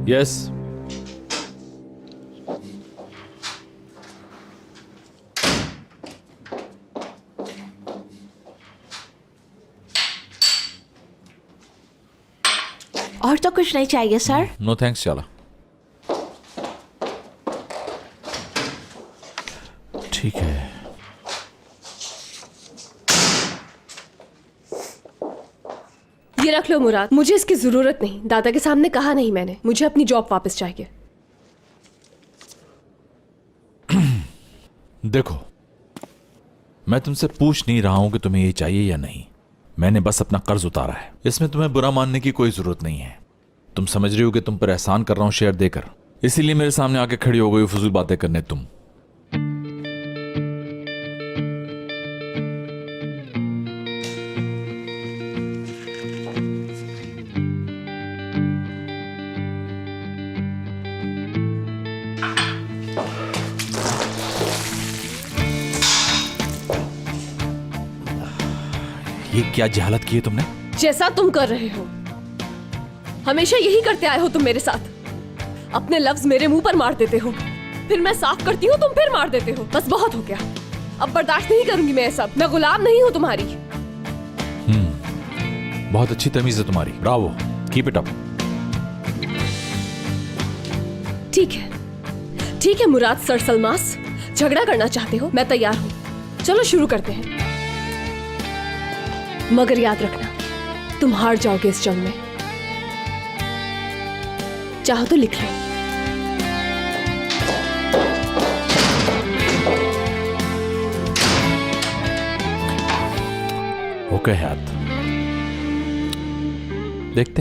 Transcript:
Yes. और तो कुछ नहीं चाहिए सर। नो थैंक्स, चला। ठीक है। ये रख लो मुराद, मुझे इसकी जरूरत नहीं। दादा के सामने कहा नहीं मैंने, मुझे अपनी जॉब वापस चाहिए। देखो, मैं तुमसे पूछ नहीं रहा हूं कि तुम्हें ये चाहिए या नहीं। मैंने बस अपना कर्ज उतारा है, इसमें तुम्हें बुरा मानने की कोई जरूरत नहीं है। तुम समझ रही हो कि तुम पर एहसान कर रहा हूं शेयर देकर, इसीलिए मेरे सामने आके खड़ी हो गई फजूल बातें करने तुम। ये क्या जहालत की है तुमने? जैसा तुम कर रहे हो, हमेशा यही करते आए हो तुम मेरे साथ। अपने लफ्ज मेरे मुंह पर मार देते हो, फिर मैं साफ करती हूँ, तुम फिर मार देते हो। बस बहुत हो गया, अब बर्दाश्त नहीं करूंगी मैं ये सब। मैं गुलाम नहीं हूँ तुम्हारी। बहुत अच्छी तमीज है तुम्हारी, ब्रावो, कीप इट अप। ठीक है मुराद सर सलमास, झगड़ा करना चाहते हो, मैं तैयार हूँ। चलो शुरू करते हैं, मगर याद रखना तुम हार जाओगे इस जंग में। चाहो तो लिख लो। ओके हाथ, देखते हैं।